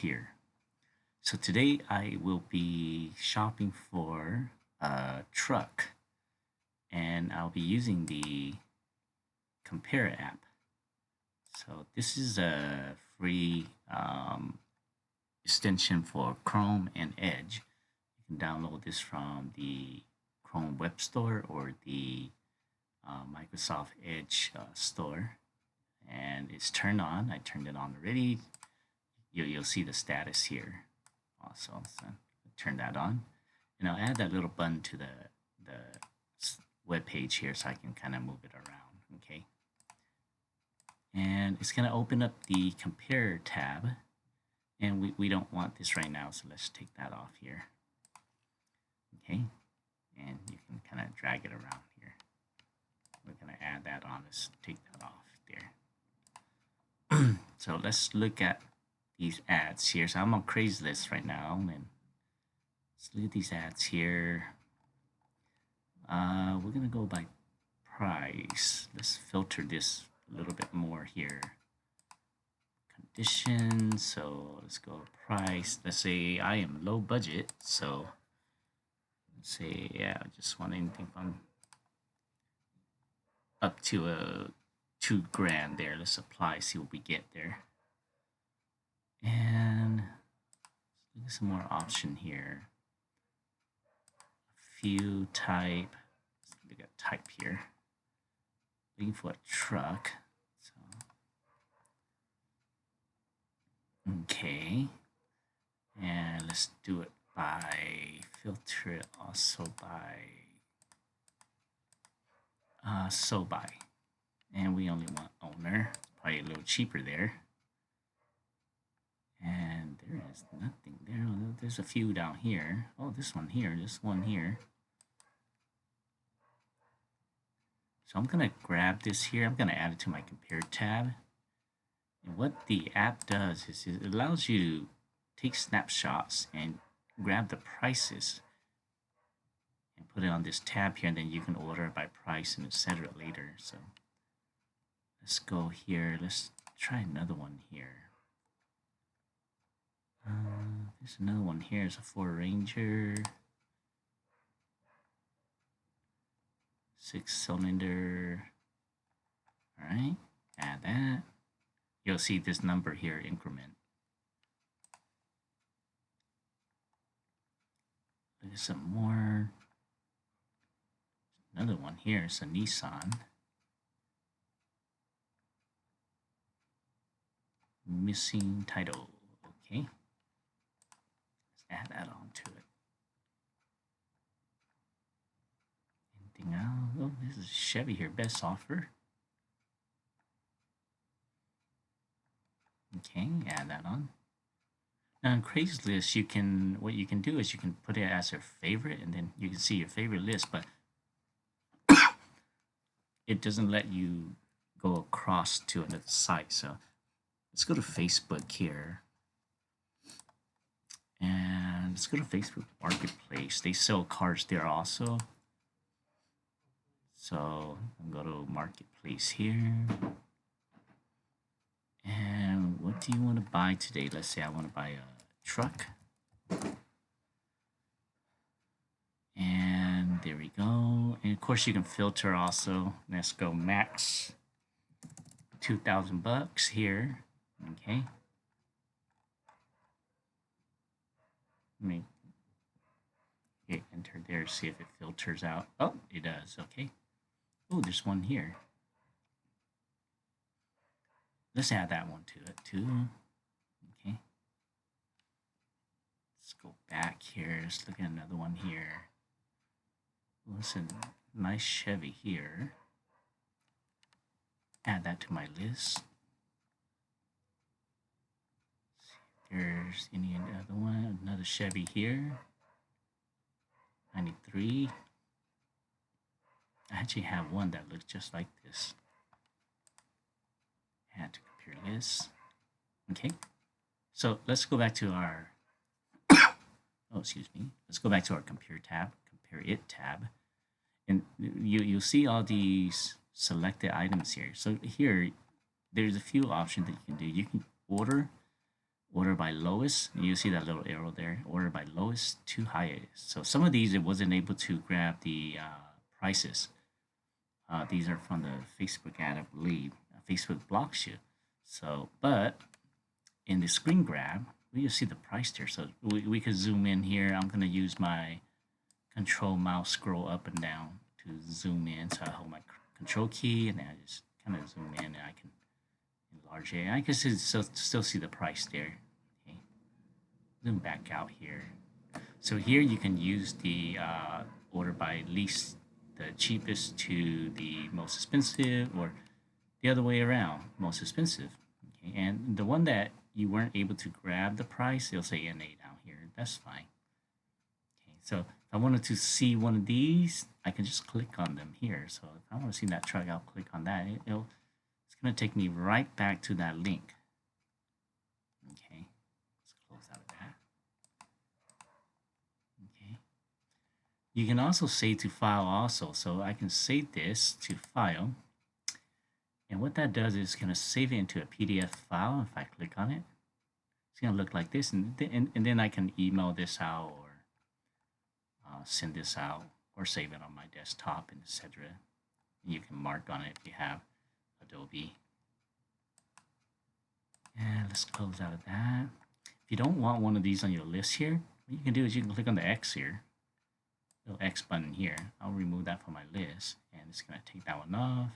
here. So today I will be shopping for a truck and I'll be using the Compare app. So this is a free extension for Chrome and Edge. You can download this from the Chrome Web Store or the Microsoft Edge store. And it's turned on. I turned it on already. You'll see the status here also. So turn that on, and I'll add that little button to the web page here so I can kind of move it around. Okay, and it's going to open up the compare tab, and we don't want this right now, so let's take that off here. Okay, and you can kind of drag it around here. We're going to add that on. Let's take that off there. So let's look at these ads here. So I'm on Craigslist right now, and let's look at these ads here. We're gonna go by price. Let's filter this a little bit more here. Conditions. So let's go price. Let's say I am low budget. So let's say I just want anything from up to a $2,000 there. Let's apply. See what we get there. And look at some more option here. A few type. Let's look at type here. Looking for a truck. So okay. And let's do it by filter it also by so by. And we only want owner. Probably a little cheaper there. And there is nothing there. There's a few down here. Oh, this one here. This one here. So I'm going to grab this here. I'm going to add it to my compare tab. And what the app does is it allows you to take snapshots and grab the prices and put it on this tab here. And then you can order it by price and etc. later. So let's go here. Let's try another one here. There's another one here. It's a Ford Ranger, 6-cylinder. All right, add that. You'll see this number here increment. Look at some more. Another one here. It's a Nissan. Missing title. Okay. Add that on to it. Anything else? Oh, this is Chevy here. Best offer. Okay, add that on. Now on Craigslist, what you can do is you can put it as your favorite, and then you can see your favorite list, but it doesn't let you go across to another site. So let's go to Facebook here. And let's go to Facebook Marketplace. They sell cars there also. So I'll go to Marketplace here. And what do you want to buy today? Let's say I want to buy a truck. And there we go. And of course you can filter also. Let's go max $2,000 here. Okay. Let me hit enter there, see if it filters out. Oh, it does. Okay. Oh, there's one here. Let's add that one to it too. Okay. Let's go back here. Let's look at another one here. Listen, nice Chevy here. Add that to my list. There's any other one, another Chevy here. 93. I actually have one that looks just like this. Add to compare list. Okay. So let's go back to our Let's go back to our compare it tab. And you'll see all these selected items here. So here, there's a few options that you can do. You can order order by lowest. You see that little arrow there, order by lowest to highest. So some of these it wasn't able to grab the prices. These are from the Facebook ad, I believe. Facebook blocks you. So, but in the screen grab, we just see the price there. So we could zoom in here. I'm going to use my control mouse scroll up and down to zoom in. So I hold my control key and then I just kind of zoom in and I can enlarge it. I can still see the price there. Okay. Zoom back out here. So here you can use the order by least, the cheapest to the most expensive, or the other way around, most expensive. Okay. And the one that you weren't able to grab the price, it'll say NA down here. That's fine. Okay. So if I wanted to see one of these, I can just click on them here. So if I want to see that truck, I'll click on that. It's going to take me right back to that link. Okay. Let's close out of that. Okay. You can also save to file also. So I can save this to file. And what that does is going to save it into a PDF file. If I click on it, it's going to look like this. And then I can email this out or send this out or save it on my desktop, and etc. You can mark on it if you have Adobe. And let's close out of that. If you don't want one of these on your list here, what you can do is you can click on the X here, little X button here. I'll remove that from my list, and it's going to take that one off.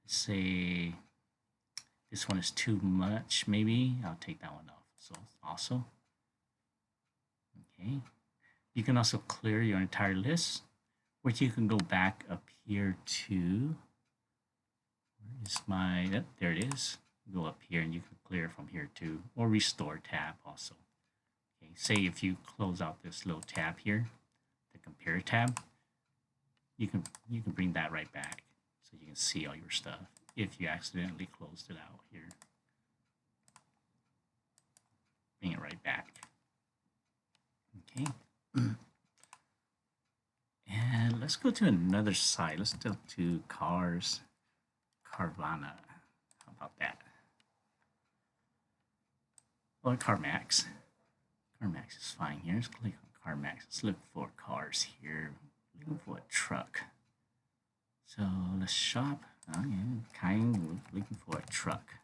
Let's say this one is too much, maybe I'll take that one off. So also, okay. You can also clear your entire list, or you can go back up here to, where is my, oh, there it is. Go up here and you can clear from here too, or restore tab also. Okay, say if you close out this little tab here, the compare tab, you can bring that right back so you can see all your stuff if you accidentally closed it out here. Bring it right back. Okay. And let's go to another site. Let's go to Carvana. How about that? Or Carmaxx. Carmaxx is fine here. Let's click on Carmaxx. Let's look for cars here. Looking for a truck. So let's shop. Oh yeah, looking for a truck.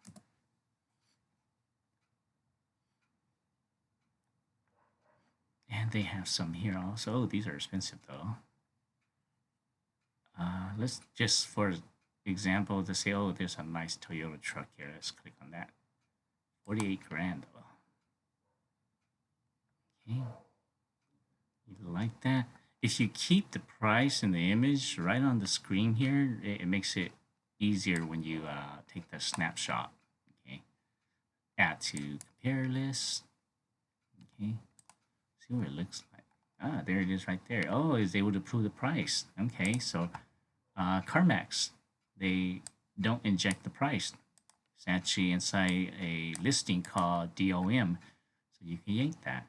And they have some here also. Oh, these are expensive though. Let's just, for example, to say, oh, there's a nice Toyota truck here. Let's click on that. 48 grand though. Okay. You like that? If you keep the price and the image right on the screen here, it makes it easier when you take the snapshot. Okay. Add to compare list. Okay. See what it looks like. Ah, there it is right there. Oh, it's able to prove the price. Okay, so Carmaxx, they don't inject the price. It's actually inside a listing called DOM. So you can yank that.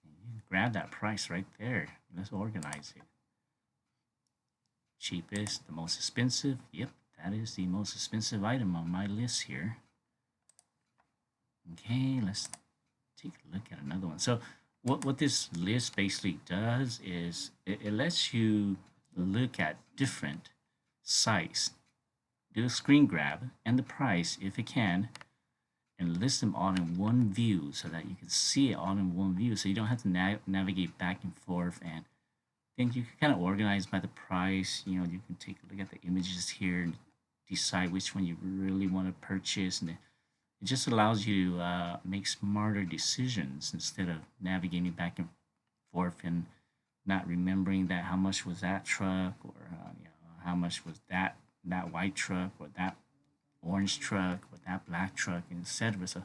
You grab that price right there. Let's organize it. Cheapest, the most expensive. Yep, that is the most expensive item on my list here. Okay, let's take a look at another one. So what this list basically does is it lets you look at different sites, do a screen grab and the price if it can, and list them all in one view so that you can see it all in one view, so you don't have to navigate back and forth. And then you can kind of organize by the price. You know, you can take a look at the images here and decide which one you really want to purchase, and it just allows you to make smarter decisions instead of navigating back and forth and not remembering that how much was that truck, or you know, how much was that white truck, or that orange truck, or that black truck, etc. So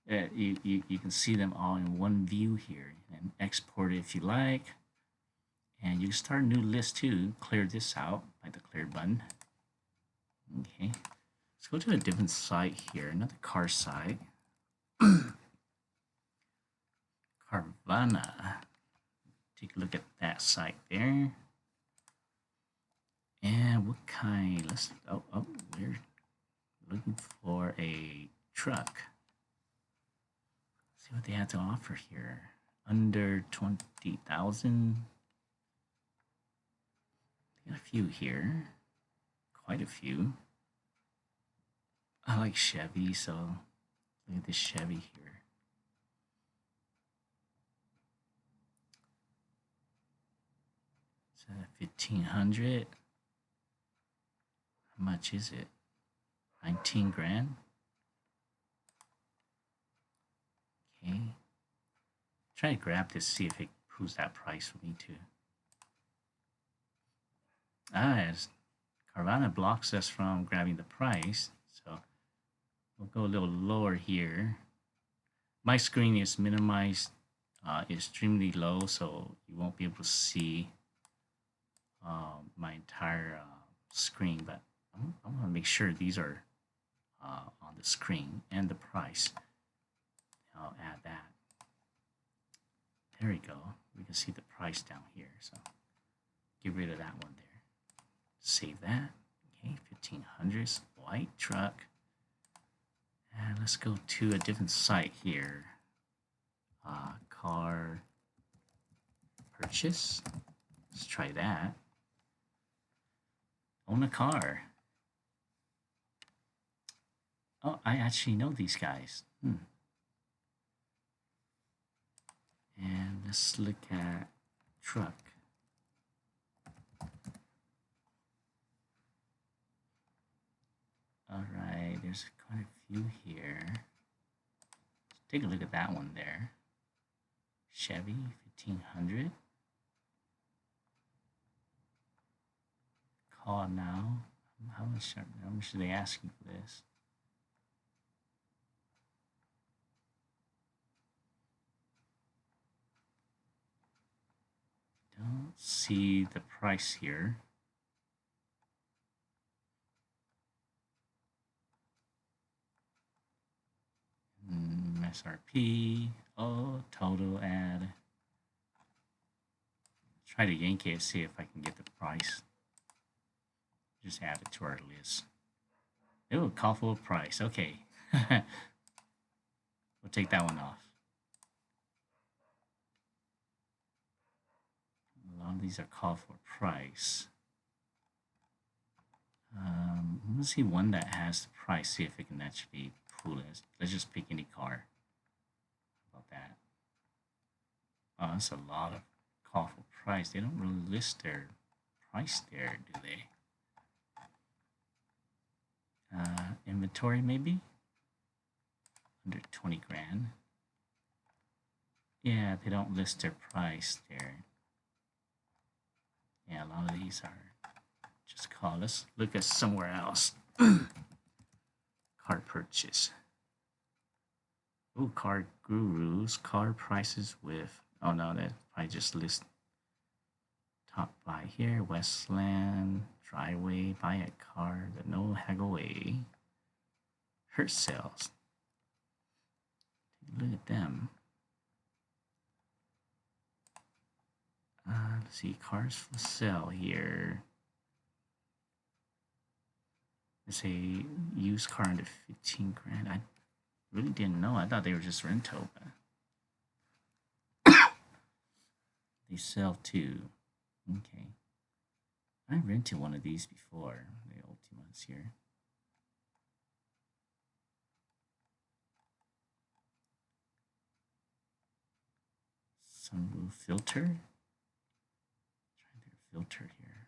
you can see them all in one view here and export it if you like. And you can start a new list too. Clear this out by the clear button. Okay. Let's go to a different site here, another car site. Carvana. Take a look at that site there. And what kind? Let's, we're looking for a truck. See what they have to offer here. Under 20,000. Got a few here. Quite a few. I like Chevy, so look at this Chevy here. It's at 1,500. How much is it? 19 grand. Okay. Try to grab this, see if it proves that price for me too. As Carvana blocks us from grabbing the price, so we'll go a little lower here. My screen is minimized extremely low, so you won't be able to see my entire screen, but I want to make sure these are on the screen and the price. I'll add that. There we go. We can see the price down here, so get rid of that one there. Save that. Okay, 1,500, white truck. And let's go to a different site here. Car purchase. Let's try that. Own a car. Oh, I actually know these guys. And let's look at truck. All right, there's quite a few here. Let's take a look at that one there. Chevy 1,500. Call now. How much are they asking for this? Don't see the price here. MSRP. Oh, total add. Try to yank it, see if I can get the price. Just add it to our list. It will call for a price. Okay. We'll take that one off. A lot of these are called for price. Let's see one that has the price, see if it can actually pull it. Let's just pick any car. How about that? Oh, that's a lot of call for price. They don't really list their price there, do they? Inventory maybe? Under 20 grand. Yeah, they don't list their price there. Yeah, a lot of these are just call. Let's look at somewhere else. Car purchase. Oh, car gurus, car prices with, oh no, that I just list top buy here, Westland, driveway, buy a car, the no haggle way, hurt sales. Look at them. Let's see, cars for sale here. Let's say used car under 15 grand. I really didn't know. I thought they were just rental, but they sell too. Okay. I rented one of these before, the Ultimas here. Sunroof filter. Try their filter here.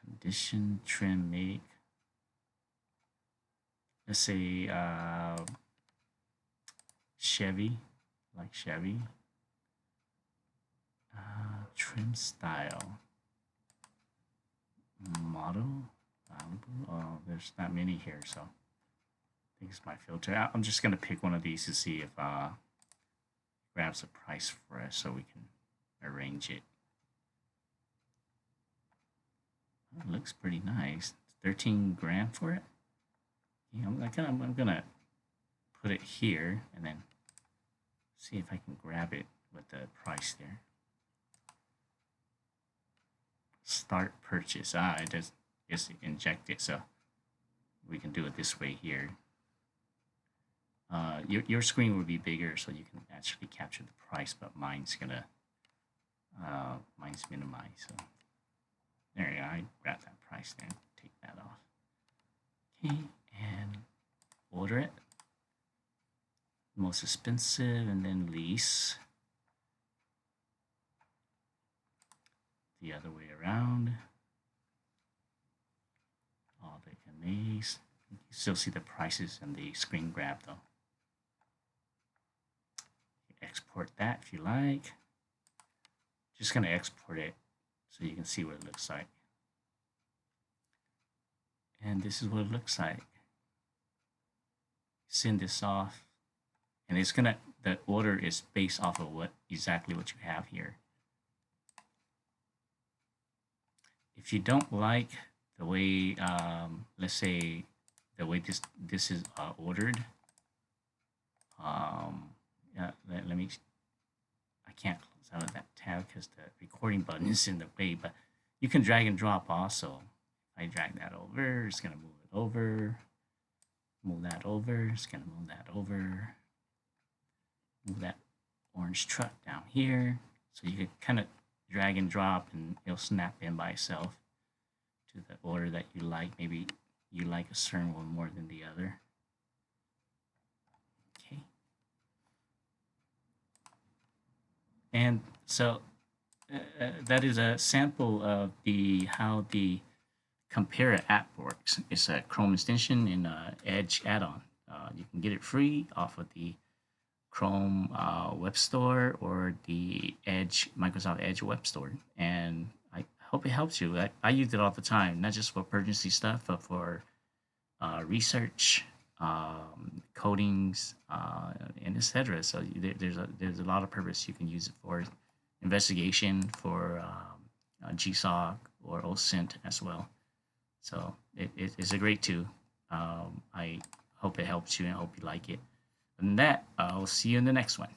Condition, trim, make. Let's say Chevy, like Chevy. Trim style. Model. Oh, there's not many here, so I think it's my filter. I'm just gonna pick one of these to see if grabs a price for us so we can arrange it. Oh, it looks pretty nice. 13 grand for it. Yeah, I'm gonna put it here and then see if I can grab it with the price there. Start purchase. It just inject it, so we can do it this way here. your screen will be bigger, so you can actually capture the price. But mine's minimized. So there you go. I grab that price there. Take that off. Okay, and order it. Most expensive, and then lease. The other way around. All the MAs. You still see the prices and the screen grab though. Export that if you like. Just gonna export it so you can see what it looks like. And this is what it looks like. Send this off, and it's gonna, the order is based off of exactly what you have here. If you don't like the way, let's say, the way this is ordered, let me, I can't close out of that tab because the recording button is in the way, but you can drag and drop also. If I drag that over, it's going to move it over, move that over, it's going to move that over, move that orange truck down here. So you can kind of drag and drop and it'll snap in by itself to the order that you like. Maybe you like a certain one more than the other. Okay. And so that is a sample of how the Compare app works. It's a Chrome extension and Edge add-on. You can get it free off of the Chrome Web Store or the Microsoft Edge Web Store. And I hope it helps you. I use it all the time, not just for purchasing stuff, but for research, codings, and etc. So there's a lot of purpose you can use it for. Investigation, for GSOC or OSINT as well. So it's a great tool. I hope it helps you and I hope you like it. And that, I'll see you in the next one.